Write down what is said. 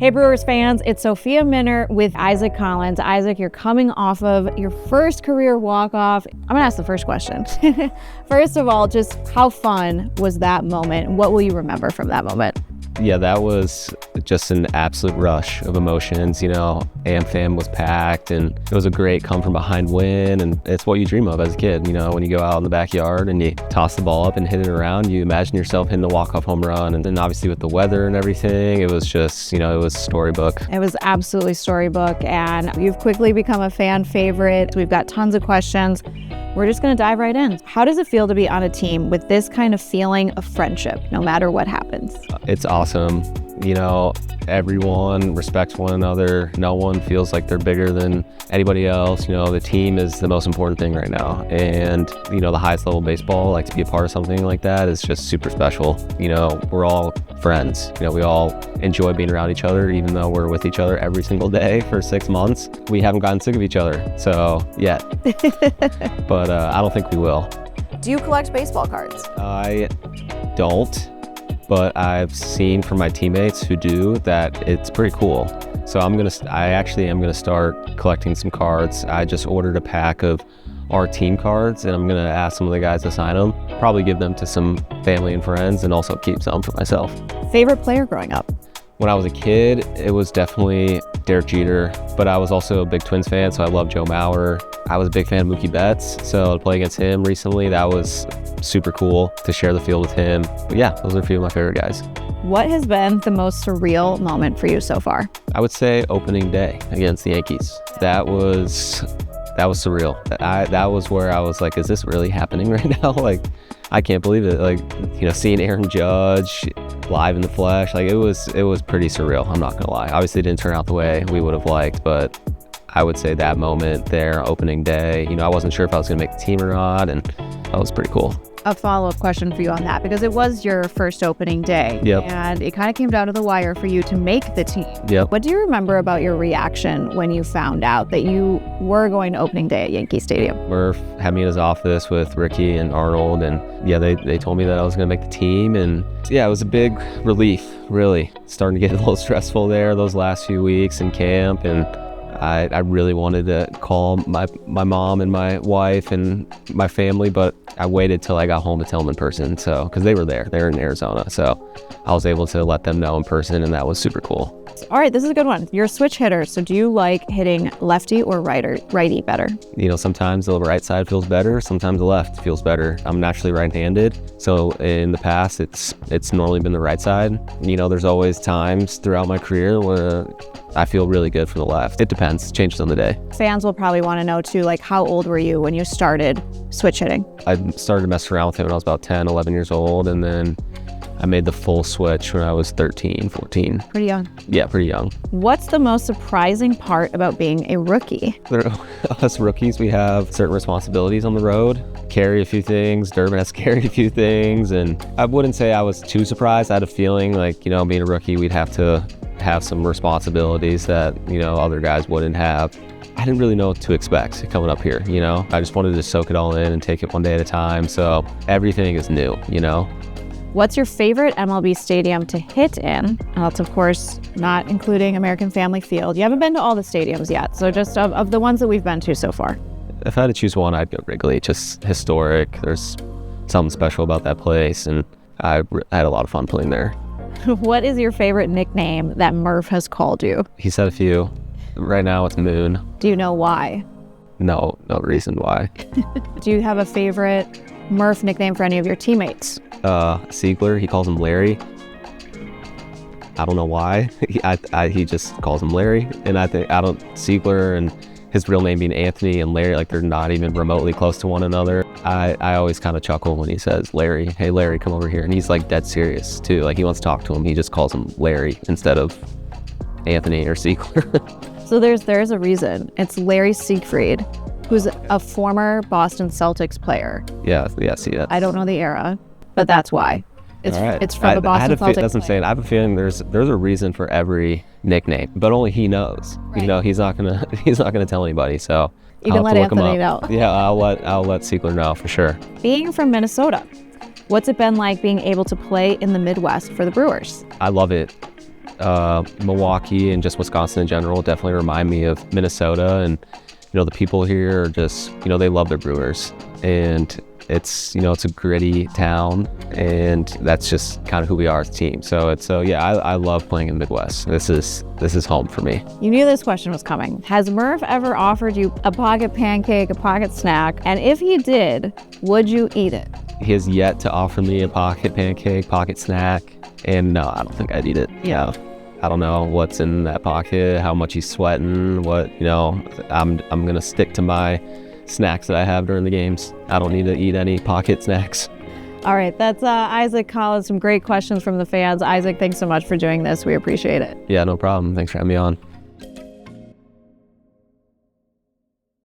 Hey Brewers fans, it's Sophia Minnaert with Isaac Collins. Isaac, you're coming off of your first career walk-off. I'm gonna ask the first question. First of all, just how fun was that moment? What will you remember from that moment? Yeah, that was just an absolute rush of emotions. AmFam was packed and it was a great come from behind win, and it's what you dream of as a kid. When you go out in the backyard and you toss the ball up and hit it around, you imagine yourself hitting the walk-off home run. And then obviously with the weather and everything, it was just, it was storybook. It was absolutely storybook, and you've quickly become a fan favorite. We've got tons of questions. We're just gonna dive right in. How does it feel to be on a team with this kind of feeling of friendship, no matter what happens? It's awesome. Everyone respects one another. No one feels like they're bigger than anybody else. The team is the most important thing right now. And, the highest level of baseball, like to be a part of something like that is just super special. We're all friends. We all enjoy being around each other, even though we're with each other every single day for 6 months. We haven't gotten sick of each other, so yet. But I don't think we will. Do you collect baseball cards? I don't. But I've seen from my teammates who do that it's pretty cool. So I actually am gonna start collecting some cards. I just ordered a pack of our team cards, and I'm gonna ask some of the guys to sign them. Probably give them to some family and friends, and also keep some for myself. Favorite player growing up? When I was a kid, it was definitely Derek Jeter, but I was also a big Twins fan, so I love Joe Mauer. I was a big fan of Mookie Betts, so to play against him recently, that was super cool to share the field with him. But yeah, those are a few of my favorite guys. What has been the most surreal moment for you so far? I would say opening day against the Yankees. That was surreal. That was where I was like, is this really happening right now? Like, I can't believe it. Seeing Aaron Judge live in the flesh, it was pretty surreal. I'm not gonna lie. Obviously, it didn't turn out the way we would have liked, but I would say that moment there, opening day, I wasn't sure if I was gonna make the team or not, and that was pretty cool. A follow-up question for you on that, because it was your first opening day. Yep. And it kind of came down to the wire for you to make the team. Yep. What do you remember about your reaction when you found out that you were going to opening day at Yankee Stadium? Murph had me in his office with Ricky and Arnold, and yeah, they told me that I was going to make the team, and yeah, it was a big relief, really. Starting to get a little stressful there those last few weeks in camp, and I really wanted to call my mom and my wife and my family, but I waited till I got home to tell them in person. So, because they were in Arizona, so I was able to let them know in person, and that was super cool. All right, this is a good one. You're a switch hitter, so do you like hitting lefty or righty better? Sometimes the right side feels better, sometimes the left feels better. I'm naturally right-handed, so in the past it's normally been the right side. There's always times throughout my career where I feel really good for the left. It depends, changes on the day. Fans will probably want to know too, how old were you when you started switch hitting? I started to mess around with it when I was about 10, 11 years old, and then I made the full switch when I was 13, 14. Pretty young. Yeah, pretty young. What's the most surprising part about being a rookie? Us rookies, we have certain responsibilities on the road. Carry a few things. Durbin has to carry a few things, and I wouldn't say I was too surprised. I had a feeling being a rookie, we'd have to have some responsibilities that, other guys wouldn't have. I didn't really know what to expect coming up here, I just wanted to soak it all in and take it one day at a time. So everything is new, What's your favorite MLB stadium to hit in? And that's, of course, not including American Family Field. You haven't been to all the stadiums yet, so just of the ones that we've been to so far. If I had to choose one, I'd go Wrigley. Just historic. There's something special about that place, and I had a lot of fun playing there. What is your favorite nickname that Murph has called you? He said a few. Right now, it's Moon. Do you know why? No reason why. Do you have a favorite Murph nickname for any of your teammates? Siegler, he calls him Larry. I don't know why. He just calls him Larry, and Siegler and his real name being Anthony and Larry, they're not even remotely close to one another. I always kind of chuckle when he says Larry, hey Larry, come over here, and he's dead serious too. He wants to talk to him. He just calls him Larry instead of Anthony or Siegler. So there's a reason. It's Larry Siegfried, who's a former Boston Celtics player. Yeah, see that. I don't know the era, but that's why. It's from the Boston Celtics. That's what I'm saying. I have a feeling there's a reason for every nickname, but only he knows. Right. He's not gonna tell anybody. So you can let Anthony know. Yeah, I'll let Siegler know for sure. Being from Minnesota, what's it been like being able to play in the Midwest for the Brewers? I love it. Milwaukee and just Wisconsin in general definitely remind me of Minnesota. And, the people here are just, they love their Brewers. And it's, it's a gritty town, and that's just kind of who we are as a team. So I love playing in the Midwest. This is home for me. You knew this question was coming. Has Murph ever offered you a pocket pancake, a pocket snack? And if he did, would you eat it? He has yet to offer me a pocket pancake, pocket snack, and no, I don't think I'd eat it. Yeah. I don't know what's in that pocket, how much he's sweating, I'm gonna stick to my snacks that I have during the games. I don't need to eat any pocket snacks. All right, that's Isaac Collins. Some great questions from the fans. Isaac, thanks so much for doing this. We appreciate it. Yeah, no problem. Thanks for having me on.